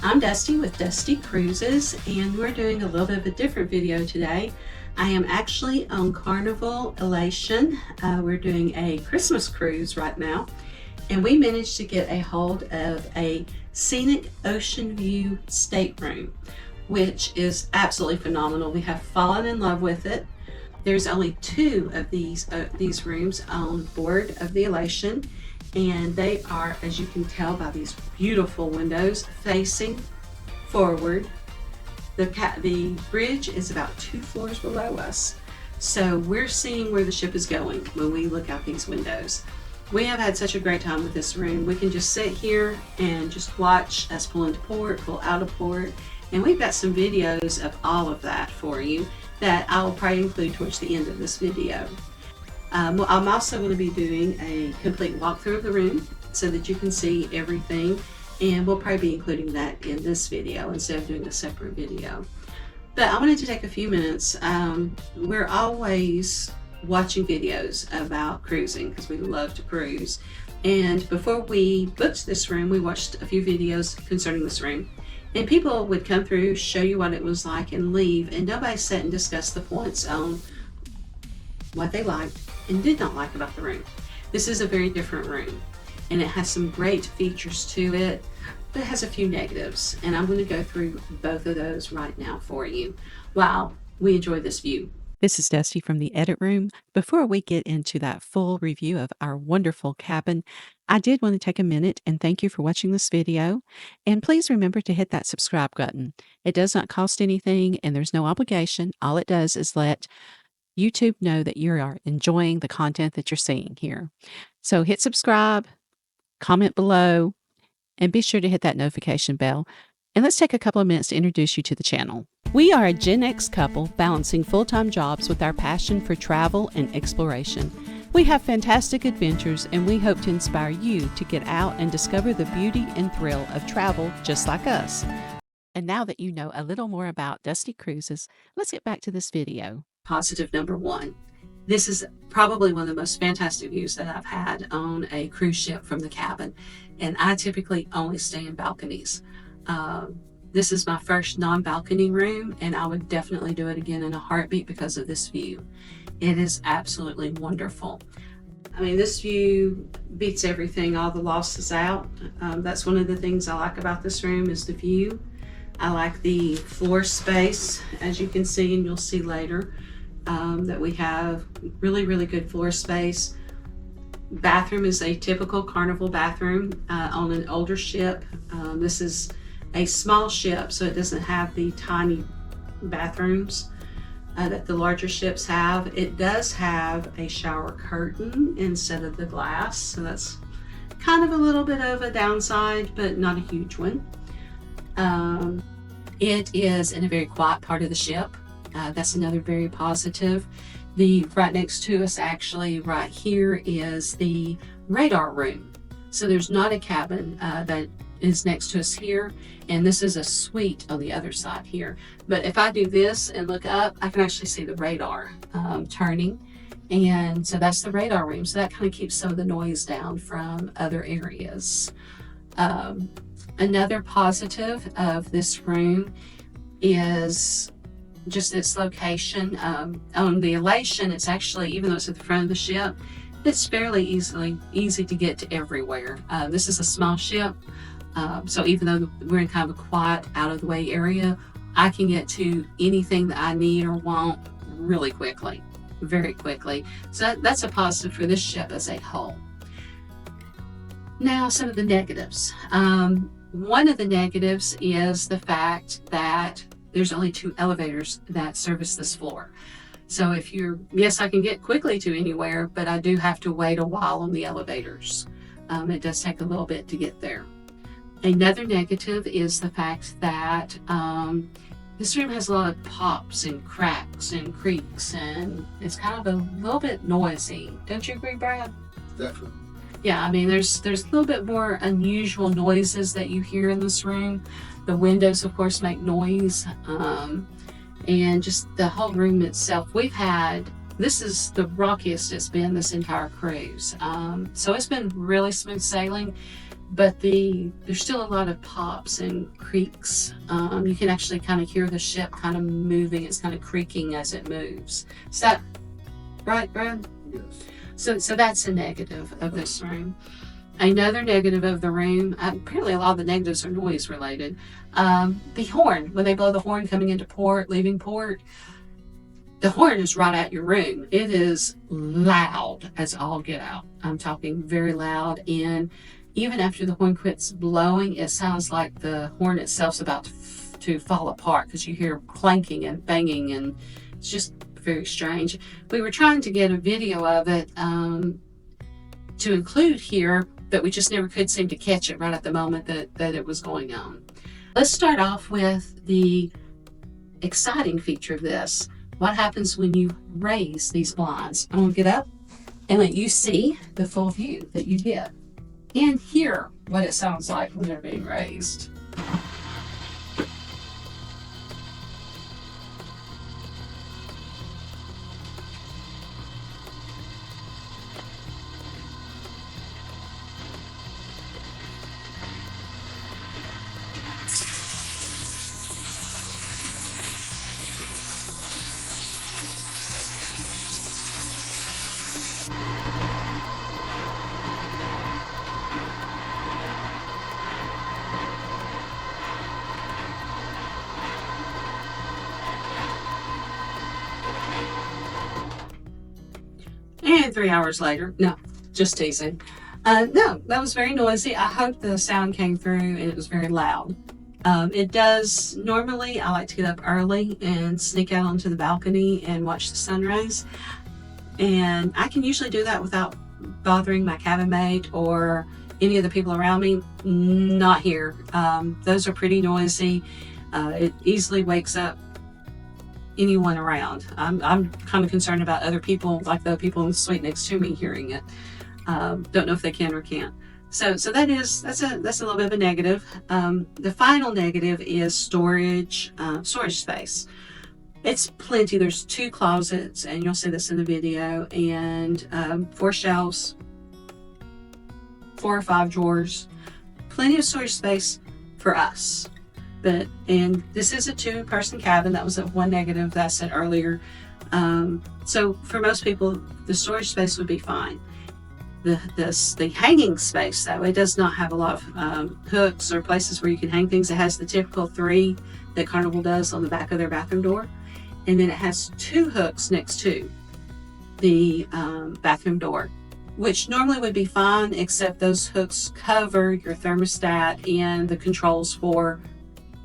I'm Dusty with Dusty Cruises, and we're doing a little bit of a different video today. I am actually on Carnival Elation. We're doing a Christmas cruise right now, and we managed to get a hold of a Scenic Ocean View stateroom, which is absolutely phenomenal. We have fallen in love with it. There's only two of these rooms on board of the Elation, and they are, as you can tell by these beautiful windows, facing forward. The bridge is about 2 floors below us, so we're seeing where the ship is going when we look out these windows. We have had such a great time with this room. We can just sit here and just watch us pull into port, pull out of port, and we've got some videos of all of that for you that I will probably include towards the end of this video. I'm also going to be doing a complete walkthrough of the room so that you can see everything, and we'll probably be including that in this video instead of doing a separate video. But I wanted to take a few minutes. We're always watching videos about cruising because we love to cruise, and before we booked this room we watched a few videos concerning this room, and people would come through, show you what it was like, and leave, and nobody sat and discussed the points on what they liked and did not like about the room. This is a very different room, and it has some great features to it, but it has a few negatives, and I'm going to go through both of those right now for you while we enjoy this view. This is Dusty from the edit room. Before we get into that full review of our wonderful cabin, I did want to take a minute and thank you for watching this video. And please remember to hit that subscribe button. It does not cost anything and there's no obligation. All it does is let YouTube know that you are enjoying the content that you're seeing here. So hit subscribe, comment below, and be sure to hit that notification bell. And let's take a couple of minutes to introduce you to the channel. We are a Gen X couple balancing full-time jobs with our passion for travel and exploration. We have fantastic adventures, and we hope to inspire you to get out and discover the beauty and thrill of travel just like us. And now that you know a little more about Dusty Cruises, let's get back to this video. Positive number one. This is probably one of the most fantastic views that I've had on a cruise ship from the cabin, and I typically only stay in balconies. This is my first non-balcony room, and I would definitely do it again in a heartbeat because of this view. It is absolutely wonderful. I mean, this view beats everything. All the losses out. That's one of the things I like about this room is the view. I like the floor space, as you can see, and you'll see later that we have really good floor space. Bathroom is a typical Carnival bathroom on an older ship. This is a small ship, so it doesn't have the tiny bathrooms that the larger ships have. It does have a shower curtain instead of the glass, so that's kind of a little bit of a downside, but not a huge one. It is in a very quiet part of the ship. That's another very positive. Right next to us, actually right here, is the radar room. So there's not a cabin that is next to us here, and this is a suite on the other side here. But if I do this and look up, I can actually see the radar turning, and so that's the radar room. So that kind of keeps some of the noise down from other areas. Another positive of this room is just its location. On the Elation, it's actually, even though it's at the front of the ship, it's fairly easy to get to everywhere. This is a small ship, so even though we're in kind of a quiet, out of the way area, I can get to anything that I need or want really quickly, very quickly. So that's a positive for this ship as a whole. Now, some of the negatives. One of the negatives is the fact that there's only 2 elevators that service this floor. So yes, I can get quickly to anywhere, but I do have to wait a while on the elevators. It does take a little bit to get there. Another negative is the fact that this room has a lot of pops and cracks and creaks, and it's kind of a little bit noisy. Don't you agree, Brad? Definitely. Yeah, I mean, there's a little bit more unusual noises that you hear in this room. The windows, of course, make noise, and just the whole room itself. This is the rockiest it's been this entire cruise. So it's been really smooth sailing. but there's still a lot of pops and creaks. You can actually kind of hear the ship kind of moving. It's kind of creaking as it moves. Is that right, Brad? Yes. So that's a negative of this room. Another negative of the room, apparently a lot of the negatives are noise related. The horn, when they blow the horn coming into port, leaving port, the horn is right at your room. It is loud as all get out. I'm talking very loud, and even after the horn quits blowing, it sounds like the horn itself's about to fall apart because you hear clanking and banging, and it's just very strange. We were trying to get a video of it to include here, but we just never could seem to catch it right at the moment that it was going on. Let's start off with the exciting feature of this. What happens when you raise these blinds? I'm going to get up and let you see the full view that you get and hear what it sounds like when they're being raised. And 3 hours later, no, just teasing. No, that was very noisy. I hope the sound came through and it was very loud. It does, normally I like to get up early and sneak out onto the balcony and watch the sunrise. And I can usually do that without bothering my cabin mate or any of the people around me. Not here. Those are pretty noisy. It easily wakes up anyone around. I'm kind of concerned about other people, like the people in the suite next to me, hearing it. Don't know if they can or can't. So that's a little bit of a negative. The final negative is storage space. It's plenty. There's 2 closets, and you'll see this in the video, and 4 shelves, 4 or 5 drawers. Plenty of storage space for us. And this is a 2-person cabin. That was one negative that I said earlier. So for most people, the storage space would be fine. The hanging space, though, it does not have a lot of hooks or places where you can hang things. It has the typical 3 that Carnival does on the back of their bathroom door, and then it has 2 hooks next to the bathroom door, which normally would be fine, except those hooks cover your thermostat and the controls for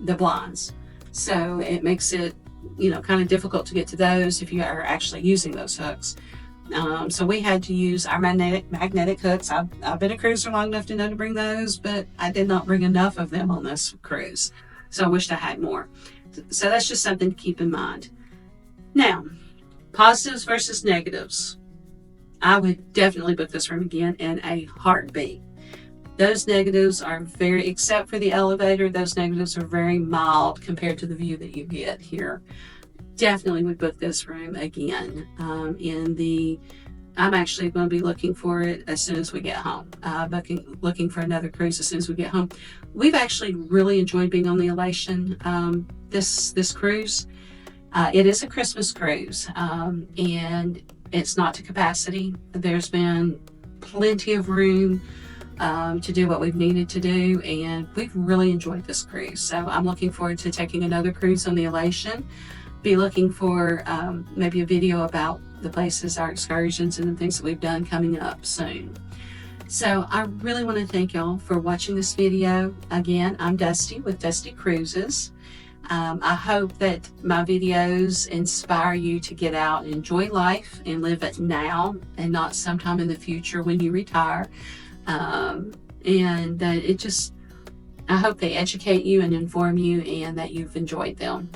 the blinds. So it makes it, kind of difficult to get to those if you are actually using those hooks. So we had to use our magnetic hooks. I've been a cruiser long enough to know to bring those, but I did not bring enough of them on this cruise. So I wished I had more. So that's just something to keep in mind. Now, positives versus negatives. I would definitely book this room again in a heartbeat. Those negatives are except for the elevator, those negatives are very mild compared to the view that you get here. Definitely would book this room again. I'm actually going to be looking for it as soon as we get home. Looking for another cruise as soon as we get home. We've actually really enjoyed being on the Elation this cruise. It is a Christmas cruise, and it's not to capacity. There's been plenty of room to do what we've needed to do, and we've really enjoyed this cruise. So I'm looking forward to taking another cruise on the Elation. Be looking for maybe a video about the places, our excursions, and the things that we've done coming up soon. So I really want to thank y'all for watching this video. Again, I'm Dusty with Dusty Cruises. I hope that my videos inspire you to get out and enjoy life and live it now and not sometime in the future when you retire. And that I hope they educate you and inform you, and that you've enjoyed them.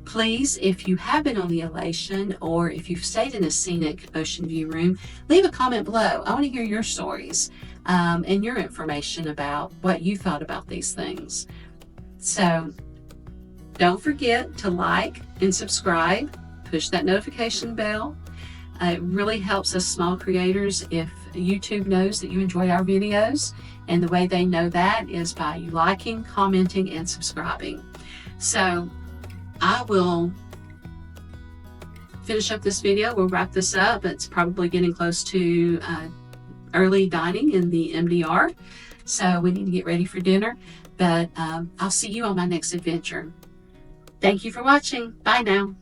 Please, if you have been on the Elation, or if you've stayed in a Scenic Ocean View room, leave a comment below. I want to hear your stories and your information about what you thought about these things. So don't forget to like and subscribe, push that notification bell. It really helps us small creators if YouTube knows that you enjoy our videos, and the way they know that is by you liking, commenting, and subscribing. So I will finish up this video. We'll wrap this up. It's probably getting close to early dining in the MDR, so we need to get ready for dinner, but I'll see you on my next adventure. Thank you for watching. Bye now.